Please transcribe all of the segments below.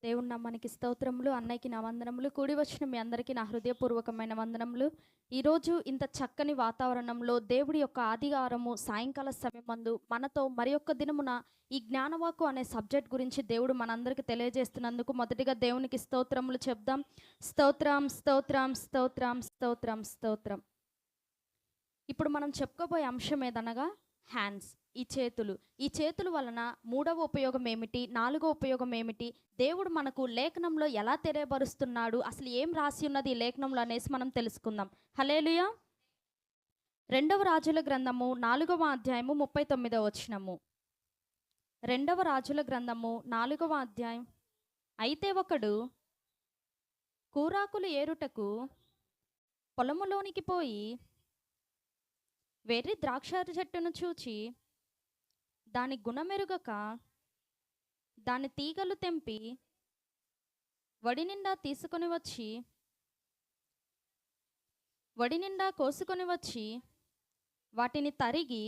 దేవుని నామానికి స్తోత్రములు. అన్నయ్యకి నా వందనములు. కూడి వచ్చిన మీ అందరికీ నా హృదయపూర్వకమైన వందనములు. ఈరోజు ఇంత చక్కని వాతావరణంలో దేవుడి యొక్క ఆదివారము సాయంకాల సమయమందు మనతో మరి యొక్క దినమున ఈ జ్ఞానవాక్కు అనే సబ్జెక్ట్ గురించి దేవుడు మనందరికీ తెలియజేస్తున్నందుకు మొదటిగా దేవునికి స్తోత్రములు చెప్దాం. స్తోత్రం, స్తోత్రం, స్తోత్రం, స్తోత్రం, స్తోత్రం. ఇప్పుడు మనం చెప్పుకోబోయే అంశం ఏదనగా హ్యాండ్స్, ఈ చేతులు. ఈ చేతుల వలన మూడవ ఉపయోగం ఏమిటి, నాలుగో ఉపయోగం ఏమిటి, దేవుడు మనకు లేఖనంలో ఎలా తెలియబరుస్తున్నాడు, అసలు ఏం రాసి ఉన్నది ఈ లేఖనంలో అనేసి మనం తెలుసుకుందాం. హల్లెలూయా. రెండవ రాజుల గ్రంథము 4వ అధ్యాయము 39వ వచనము. రెండవ రాజుల గ్రంథము 4వ అధ్యాయం. అయితే ఒకడు కూరాకులు ఏరుటకు పొలములోనికి పోయి వెర్రి ద్రాక్ష చెట్టును చూచి దాని గుణమెరుగక దాని తీగలు తెంపి వడి నిండా తీసుకొని వచ్చి వడి నిండా కోసుకొని వచ్చి వాటిని తరిగి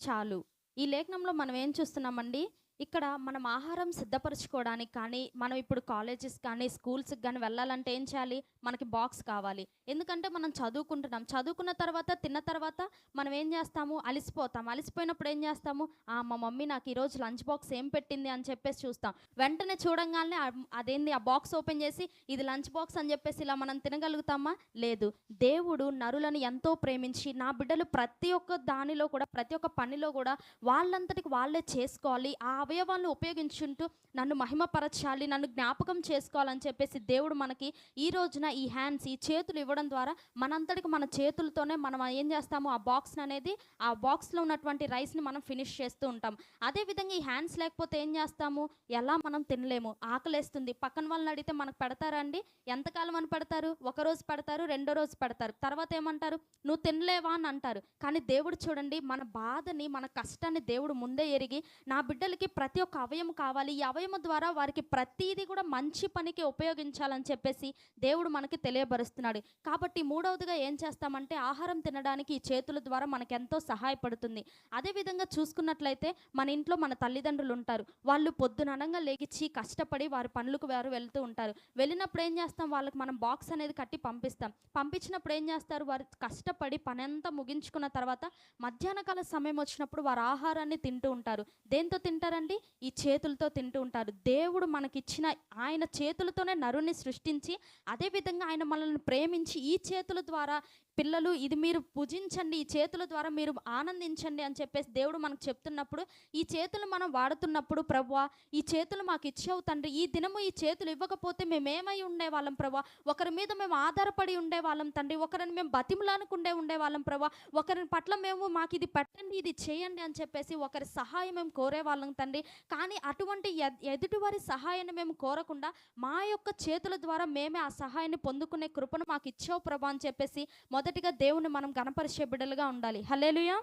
చాలు. ఈ లేఖనంలో మనం ఏం చూస్తున్నామండి, ఇక్కడ మనం ఆహారం సిద్ధపరచుకోవడానికి కానీ, మనం ఇప్పుడు కాలేజెస్ కానీ స్కూల్స్కి కానీ వెళ్ళాలంటే ఏం చేయాలి, మనకి బాక్స్ కావాలి. ఎందుకంటే మనం చదువుకుంటున్నాం, చదువుకున్న తర్వాత తిన్న తర్వాత మనం ఏం చేస్తాము, అలసిపోతాం. అలసిపోయినప్పుడు ఏం చేస్తాము, మా మమ్మీ నాకు ఈరోజు లంచ్ బాక్స్ ఏం పెట్టింది అని చెప్పేసి చూస్తాం. వెంటనే చూడంగానే అదేంది ఆ బాక్స్ ఓపెన్ చేసి ఇది లంచ్ బాక్స్ అని చెప్పేసి ఇలా మనం తినగలుగుతామా? లేదు. దేవుడు నరులను ఎంతో ప్రేమించి, నా బిడ్డలు ప్రతి ఒక్క దానిలో కూడా, ప్రతి ఒక్క పనిలో కూడా వాళ్ళంతటికి వాళ్ళే చేసుకోవాలి, ఆ అవయవాలను ఉపయోగించుంటూ నన్ను మహిమపరచాలి, నన్ను జ్ఞాపకం చేసుకోవాలని చెప్పేసి దేవుడు మనకి ఈ రోజున ఈ హ్యాండ్స్, ఈ చేతులు ఇవ్వడం ద్వారా మనంతటికి మన చేతులతోనే మనం ఏం చేస్తాము, ఆ బాక్స్ అనేది, ఆ బాక్స్లో ఉన్నటువంటి రైస్ని మనం ఫినిష్ చేస్తూ ఉంటాం. అదేవిధంగా ఈ హ్యాండ్స్ లేకపోతే ఏం చేస్తాము, ఎలా మనం తినలేము. ఆకలేస్తుంది, పక్కన వాళ్ళని అడిగితే మనకు పెడతారండి? ఎంతకాలం అని పెడతారు? ఒకరోజు పెడతారు, రెండో రోజు పెడతారు, తర్వాత ఏమంటారు, నువ్వు తినలేవా అని అంటారు. కానీ దేవుడు చూడండి, మన బాధని, మన కష్టాన్ని దేవుడు ముందే ఎరిగి, నా బిడ్డలకి ప్రతి ఒక్క అవయవం కావాలి, ఈ అవయవం ద్వారా వారికి ప్రతిదీ కూడా మంచి పనికి ఉపయోగించాలని చెప్పేసి దేవుడు మనకి తెలియబరుస్తున్నాడు. కాబట్టి మూడవదిగా ఏం చేస్తామంటే, ఆహారం తినడానికి ఈ చేతుల ద్వారా మనకు ఎంతో సహాయపడుతుంది. అదేవిధంగా చూసుకున్నట్లయితే మన ఇంట్లో మన తల్లిదండ్రులు ఉంటారు, వాళ్ళు పొద్దుననంగా లేచి కష్టపడి వారి పనులకు వారు వెళ్తూ ఉంటారు. వెళ్ళినప్పుడు ఏం చేస్తాం, వాళ్ళకి మనం బాక్స్ అనేది కట్టి పంపిస్తాం. పంపించినప్పుడు ఏం చేస్తారు, వారు కష్టపడి పని అంతా ముగించుకున్న తర్వాత మధ్యాహ్న కాల సమయం వచ్చినప్పుడు వారు ఆహారాన్ని తింటూ ఉంటారు. దేంతో తింటారండి? ఈ చేతులతో తింటూ ఉంటారు. దేవుడు మనకిచ్చిన ఆయన చేతులతోనే నరుని సృష్టించి, అదేవిధంగా ఆయన మనల్ని ప్రేమించి ఈ చేతుల ద్వారా, పిల్లలు ఇది మీరు పూజించండి, ఈ చేతుల ద్వారా మీరు ఆనందించండి అని చెప్పేసి దేవుడు మనకు చెప్తున్నప్పుడు, ఈ చేతులు మనం వాడుతున్నప్పుడు, ప్రభువా ఈ చేతులు మాకు ఇచ్చావు తండ్రి, ఈ దినము ఈ చేతులు ఇవ్వకపోతే మేమేమై ఉండేవాళ్ళం ప్రభువా, ఒకరి మీద మేము ఆధారపడి ఉండేవాళ్ళం తండ్రి, ఒకరిని మేము బతిమలానుకుండే ఉండేవాళ్ళం ప్రభువా, ఒకరి పట్ల మేము మాకు ఇది పెట్టండి, ఇది చేయండి అని చెప్పేసి ఒకరి సహాయం మేము కోరేవాళ్ళం తండ్రి. కానీ అటువంటి ఎదుటివారి సహాయాన్ని మేము కోరకుండా మా యొక్క చేతుల ద్వారా మేమే ఆ సహాయాన్ని పొందుకునే కృపను మాకు ఇచ్చావు ప్రభా అని చెప్పేసి మొదటిగా దేవుని మనం గణపరిచే బిడ్డలుగా ఉండాలి. హల్లెలూయా.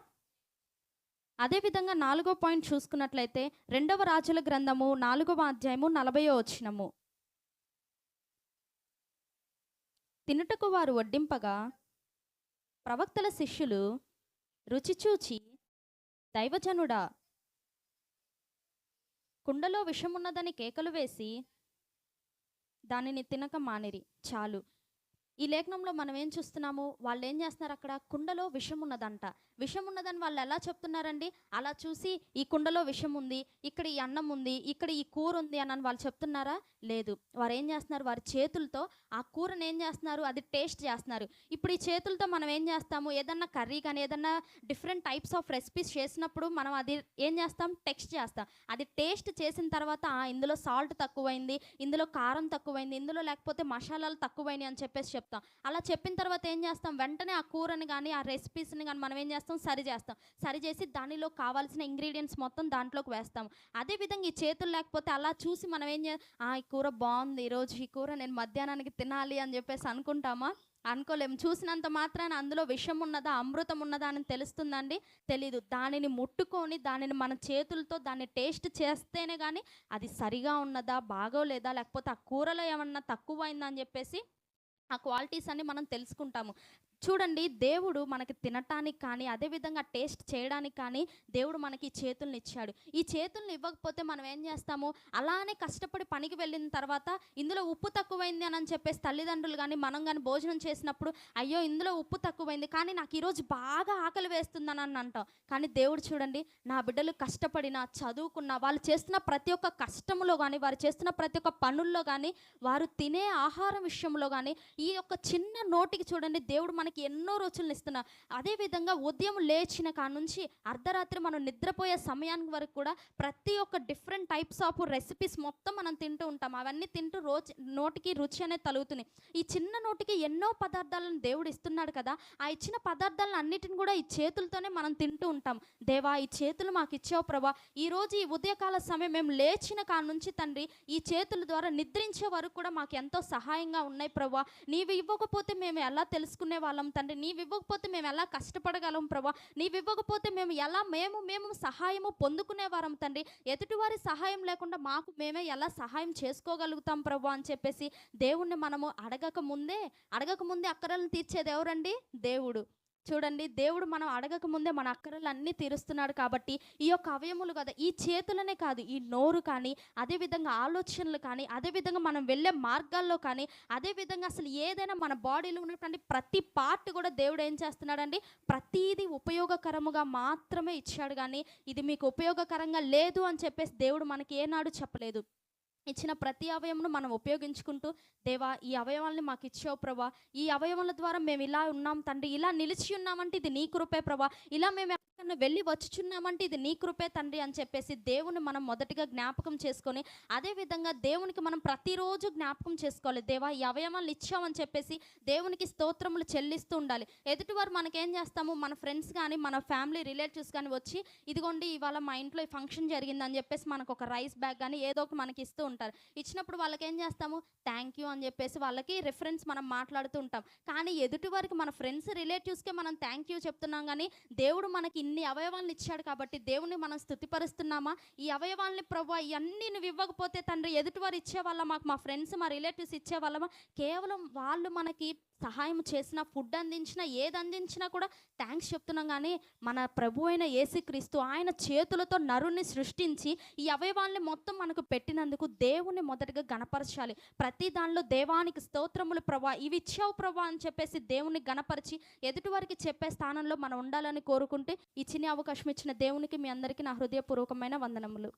అదేవిధంగా 4వ పాయింట్ చూసుకున్నట్లయితే రెండవ రాజుల గ్రంథము 4వ అధ్యాయము 40వ వచనము. తినుటకు వారు వడ్డింపగా ప్రవక్తల శిష్యులు రుచి చూచి, దైవజనుడా, కుండలో విషమున్నదని కేకలు వేసి దానిని తినక మానిరి. చాలు. ఈ లేఖనంలో మనం ఏం చూస్తున్నాము, వాళ్ళు ఏం చేస్తున్నారు, అక్కడ కుండలో విషం ఉన్నదంట. విషం ఉన్నదని వాళ్ళు ఎలా చెప్తున్నారండి? అలా చూసి ఈ కుండలో విషం ఉంది, ఇక్కడ ఈ అన్నం ఉంది, ఇక్కడ ఈ కూర ఉంది అని వాళ్ళు చెప్తున్నారా? లేదు. వారు ఏం చేస్తున్నారు, వారి చేతులతో ఆ కూరని ఏం చేస్తున్నారు, అది టేస్ట్ చేస్తున్నారు. ఇప్పుడు ఈ చేతులతో మనం ఏం చేస్తాము, ఏదన్నా కర్రీ కానీ ఏదన్నా డిఫరెంట్ టైప్స్ ఆఫ్ రెసిపీస్ చేసినప్పుడు మనం అది ఏం చేస్తాం, టెక్స్ట్ చేస్తాం. అది టేస్ట్ చేసిన తర్వాత ఇందులో సాల్ట్ తక్కువైంది, ఇందులో కారం తక్కువైంది, ఇందులో లేకపోతే మసాలాలు తక్కువైనాయి అని చెప్పేసి చెప్తాం. అలా చెప్పిన తర్వాత ఏం చేస్తాం, వెంటనే ఆ కూరని కానీ ఆ రెసిపీస్ని కానీ మనం ఏం చేస్తాం, సరి చేసి దానిలో కావాల్సిన ఇంగ్రీడియంట్స్ మొత్తం దాంట్లోకి వేస్తాం. అదేవిధంగా ఈ చేతులు లేకపోతే అలా చూసి మనం ఏం ఈ కూర బాగుంది, ఈరోజు ఈ కూర నేను మధ్యాహ్నానికి తినాలి అని చెప్పేసి అనుకుంటామా? అనుకోలేము. చూసినంత మాత్రాన అందులో విషం ఉన్నదా, అమృతం ఉన్నదా అని తెలుస్తుందండి? తెలీదు. దానిని ముట్టుకొని దానిని మన చేతులతో దాన్ని టేస్ట్ చేస్తేనే కానీ అది సరిగా ఉన్నదా, బాగోలేదా, లేకపోతే ఆ కూరలో ఏమన్నా తక్కువైందా అని చెప్పేసి ఆ క్వాలిటీస్ అన్ని మనం తెలుసుకుంటాము. చూడండి, దేవుడు మనకి తినటానికి కానీ, అదే విధంగా టేస్ట్ చేయడానికి కానీ దేవుడు మనకి ఈ చేతుల్ని ఇచ్చాడు. ఈ చేతుల్ని ఇవ్వకపోతే మనం ఏం చేస్తాము? అలానే కష్టపడి పనికి వెళ్ళిన తర్వాత ఇందులో ఉప్పు తక్కువైంది అని చెప్పేసి తల్లిదండ్రులు గానీ, మనం గానీ భోజనం చేసినప్పుడు, అయ్యో ఇందులో ఉప్పు తక్కువైంది కానీ నాకు ఈరోజు బాగా ఆకలి వేస్తుందని అంటాం. కానీ దేవుడు చూడండి, నా బిడ్డలు కష్టపడినా, చదువుకున్నా, వాళ్ళు చేస్తున్న ప్రతి ఒక్క కష్టంలో గానీ, వారు చేస్తున్న ప్రతి ఒక్క పనుల్లో గానీ, వారు తినే ఆహారం విషయంలో గానీ, ఈ యొక్క చిన్న నోటికి చూడండి దేవుడు మనకి ఎన్నో రుచులను ఇస్తున్నారు. అదేవిధంగా ఉదయం లేచిన కాడ నుంచి అర్ధరాత్రి మనం నిద్రపోయే సమయానికి వరకు కూడా ప్రతి ఒక్క డిఫరెంట్ టైప్స్ ఆఫ్ రెసిపీస్ మొత్తం మనం తింటూ ఉంటాం. అవన్నీ తింటూ రోజు నోటికి రుచి అనేది తలుగుతున్నాయి. ఈ చిన్న నోటికి ఎన్నో పదార్థాలను దేవుడు ఇస్తున్నాడు కదా! ఆ ఇచ్చిన పదార్థాలను అన్నిటిని కూడా ఈ చేతులతోనే మనం తింటూ ఉంటాం. దేవా, ఈ చేతులు మాకు ఇచ్చావు ప్రభా. ఈరోజు ఈ ఉదయకాల సమయం మేము లేచిన కాడ నుంచి తండ్రి, ఈ చేతుల ద్వారా నిద్రించే వరకు కూడా మాకు ఎంతో సహాయంగా ఉన్నాయి ప్రభా. నీవు ఇవ్వకపోతే మేము ఎలా తెలుసుకునే వాళ్ళం తండ్రి? నీవు ఇవ్వకపోతే మేము ఎలా కష్టపడగలం ప్రభా? నీవు ఇవ్వకపోతే మేము ఎలా మేము సహాయము పొందుకునేవారం తండ్రి. ఎదుటివారి సహాయం లేకుండా మాకు మేమే ఎలా సహాయం చేసుకోగలుగుతాం ప్రభా అని చెప్పేసి దేవుణ్ణి మనము అడగక ముందే అక్కరలను తీర్చేది ఎవరండి? దేవుడు. చూడండి, దేవుడు మనం అడగక ముందే మన అక్కరలు అన్నీ తీరుస్తున్నాడు కాబట్టి ఈ యొక్క అవయములు కదా, ఈ చేతులనే కాదు, ఈ నోరు కానీ, అదేవిధంగా ఆలోచనలు కానీ, అదేవిధంగా మనం వెళ్ళే మార్గాల్లో కానీ, అదేవిధంగా అసలు ఏదైనా మన బాడీలో ఉన్నటువంటి ప్రతి పార్ట్ కూడా దేవుడు ఏం చేస్తున్నాడండి? ప్రతీది ఉపయోగకరముగా మాత్రమే ఇచ్చాడు. కానీ ఇది మీకు ఉపయోగకరంగా లేదు అని చెప్పేసి దేవుడు మనకి ఏనాడు చెప్పలేదు. ఇచ్చిన ప్రతి అవయమును మనం ఉపయోగించుకుంటూ, దేవా ఈ అవయవాల్ని మాకు ఇచ్చావు ప్రభా, ఈ అవయవాల ద్వారా మేము ఇలా ఉన్నాం తండ్రి, ఇలా నిలిచి ఉన్నామంటే ఇది నీ కృపే ప్రభా, ఇలా మేము ఎక్కడికన్నా వెళ్ళి వచ్చుచున్నామంటే ఇది నీ కృపే తండ్రి అని చెప్పేసి దేవుని మనం మొదటిగా జ్ఞాపకం చేసుకొని, అదేవిధంగా దేవునికి మనం ప్రతిరోజు జ్ఞాపకం చేసుకోవాలి. దేవా ఈ అవయవాలను ఇచ్చామని చెప్పేసి దేవునికి స్తోత్రములు చెల్లిస్తూ ఉండాలి. ఎదుటివారు మనకేం చేస్తాము? మన ఫ్రెండ్స్ కానీ, మన ఫ్యామిలీ రిలేటివ్స్ కానీ వచ్చి, ఇదిగోండి ఇవాళ మా ఇంట్లో ఈ ఫంక్షన్ జరిగిందని చెప్పేసి మనకు ఒక రైస్ బ్యాగ్ కానీ ఏదో ఒకటి మనకి ఇస్తూ ఉంటారు. ఇచ్చినప్పుడు వాళ్ళకి ఏం చేస్తాము? థ్యాంక్ యూ అని చెప్పేసి వాళ్ళకి రిఫరెన్స్ మనం మాట్లాడుతూ ఉంటాం. కానీ ఎదుటి వారికి, మన ఫ్రెండ్స్ రిలేటివ్స్కే మనం థ్యాంక్ యూ చెప్తున్నాం. కానీ దేవుడు మనకి ఇన్ని అవయవాలను ఇచ్చాడు కాబట్టి దేవుని మనం స్తుతిపరుస్తున్నామా? ఈ అవయవాల్ని ప్రభువా ఇవన్నీ నువ్వు ఇవ్వకపోతే తండ్రి ఎదుటివారు ఇచ్చేవాళ్ళ, మాకు మా ఫ్రెండ్స్, మా రిలేటివ్స్ ఇచ్చేవాళ్ళమా? కేవలం వాళ్ళు మనకి సహాయం చేసిన, ఫుడ్ అందించినా, ఏది అందించినా కూడా థ్యాంక్స్ చెప్తున్నాం. కానీ మన ప్రభు అయిన యేసుక్రీస్తు ఆయన చేతులతో నరుని సృష్టించి ఈ అవయవాల్ని మొత్తం మనకు పెట్టినందుకు దేవుని మొదటగా గణపరచాలి. ప్రతి దానిలో దేవానికి స్తోత్రములు ప్రభా, ఇవి ఇచ్చావు ప్రభా అని చెప్పేసి దేవుని గణపరిచి ఎదుటివారికి చెప్పే స్థానంలో మనం ఉండాలని కోరుకుంటే, ఈ చిన్న అవకాశం ఇచ్చిన దేవునికి మీ అందరికీ నా హృదయపూర్వకమైన వందనములు.